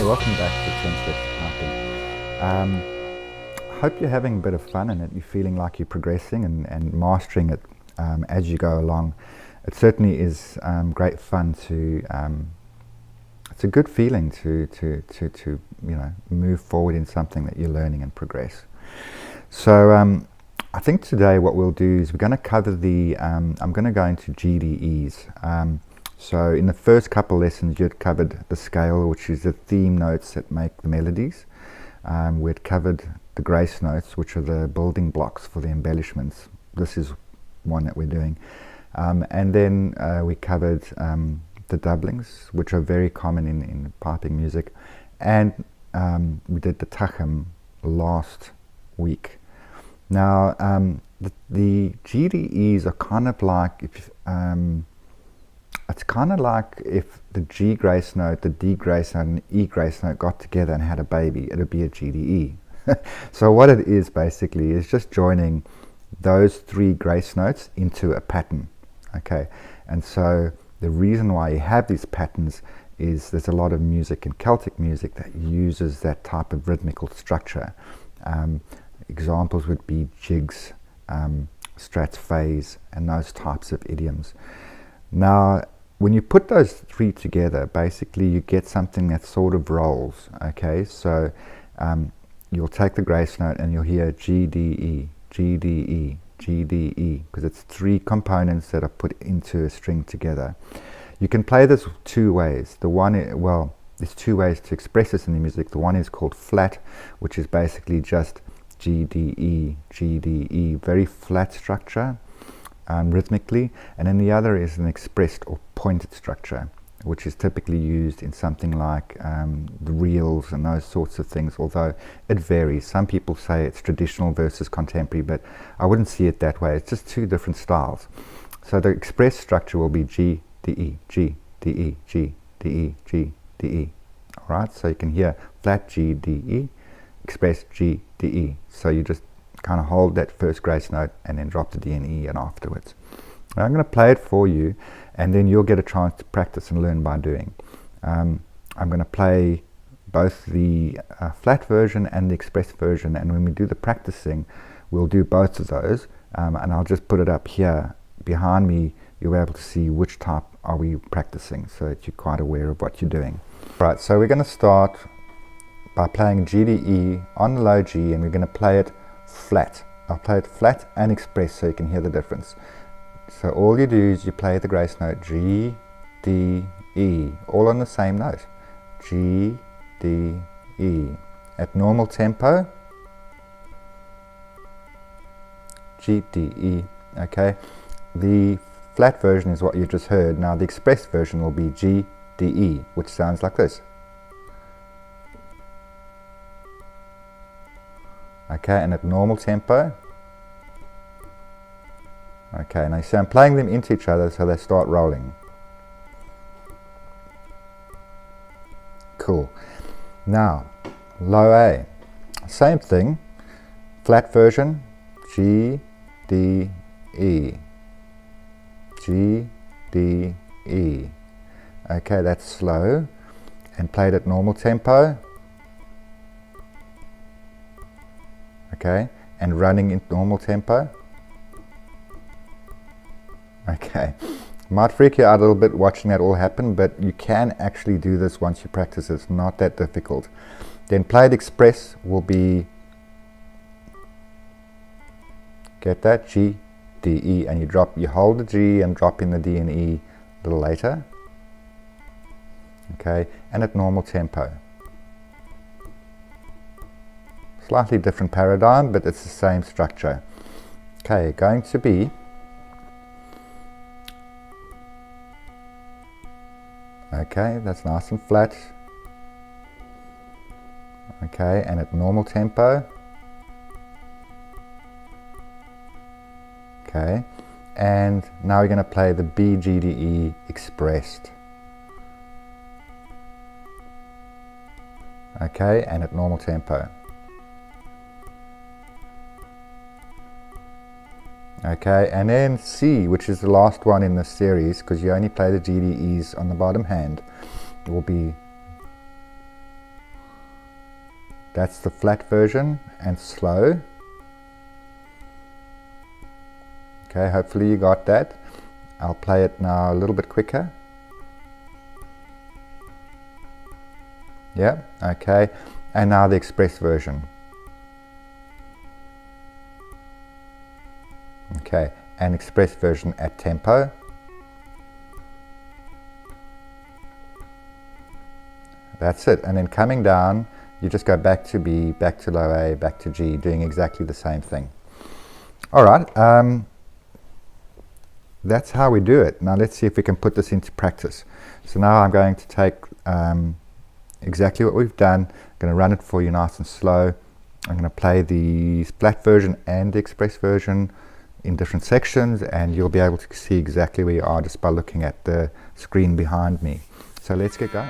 Welcome back to 10 Steps to Piping. Hope you're having a bit of fun and that you're feeling like you're progressing and mastering it as you go along. It certainly is great fun to. It's a good feeling to move forward in something that you're learning and progress. So I think today what we'll do is we're going to cover the. I'm going to go into GDEs. So in the first couple lessons you'd covered the scale, which is the theme notes that make the melodies. We'd covered the grace notes, which are the building blocks for the embellishments. This is one that we're doing. And then we covered the doublings, which are very common in piping music. And we did the tachim last week. Now the GDEs are kind of like it's kind of like if the G grace note, the D grace note, and the E grace note got together and had a baby, it would be a GDE. So what it is basically is just joining those three grace notes into a pattern. Okay, and so the reason why you have these patterns is there's a lot of music in Celtic music that uses that type of rhythmical structure. Examples would be jigs, strats phase, and those types of idioms. Now, when you put those three together, basically you get something that sort of rolls. Okay, so you'll take the grace note and you'll hear GDE, GDE, GDE, because it's three components that are put into a string together. You can play this two ways. There's two ways to express this in the music. The one is called flat, which is basically just GDE, GDE, very flat structure. Rhythmically, and then the other is an expressed or pointed structure, which is typically used in something like the reels and those sorts of things, although it varies. Some people say it's traditional versus contemporary, but I wouldn't see it that way. It's just two different styles. So the expressed structure will be G, D, E, G, D, E, G, D, E, G, D, E. Alright, so you can hear flat G, D, E, expressed G, D, E. So you just kind of hold that first grace note and then drop the D and E and afterwards. Now I'm going to play it for you and then you'll get a chance to practice and learn by doing. I'm going to play both the flat version and the express version, and when we do the practicing we'll do both of those, and I'll just put it up here behind me. You'll be able to see which type are we practicing so that you're quite aware of what you're doing. Right, so we're going to start by playing GDE on the low G, and we're going to play it flat. I'll play it flat and express so you can hear the difference. So all you do is you play the grace note G, D, E, all on the same note. G, D, E. At normal tempo, G, D, E. Okay, the flat version is what you just heard. Now the express version will be G, D, E, which sounds like this. Okay, and at normal tempo. Okay, now you see I'm playing them into each other so they start rolling. Cool. Now, low A. Same thing. Flat version. G, D, E. G, D, E. Okay, that's slow. And played at normal tempo. Okay, and running in normal tempo. Okay, might freak you out a little bit watching that all happen, but you can actually do this once you practice. It's not that difficult. Then played express will be, get that, G, D, E, and you hold the G and drop in the D and E a little later. Okay, and at normal tempo. Slightly different paradigm, but it's the same structure. Okay, going to be okay, that's nice and flat. Okay, and at normal tempo. Okay, and now we're going to play the B, G, D, E expressed. Okay, and at normal tempo. Okay, and then C, which is the last one in this series, because you only play the GDEs on the bottom hand, will be That's the flat version and slow. Okay, hopefully you got that. I'll play it now a little bit quicker. Yeah, okay. And now the express version. Okay, and express version at tempo. That's it. And then coming down, you just go back to B, back to low A, back to G, doing exactly the same thing. All right, that's how we do it. Now let's see if we can put this into practice. So now I'm going to take exactly what we've done. I'm going to run it for you nice and slow. I'm going to play the flat version and the express version in different sections, and you'll be able to see exactly where you are just by looking at the screen behind me. So let's get going.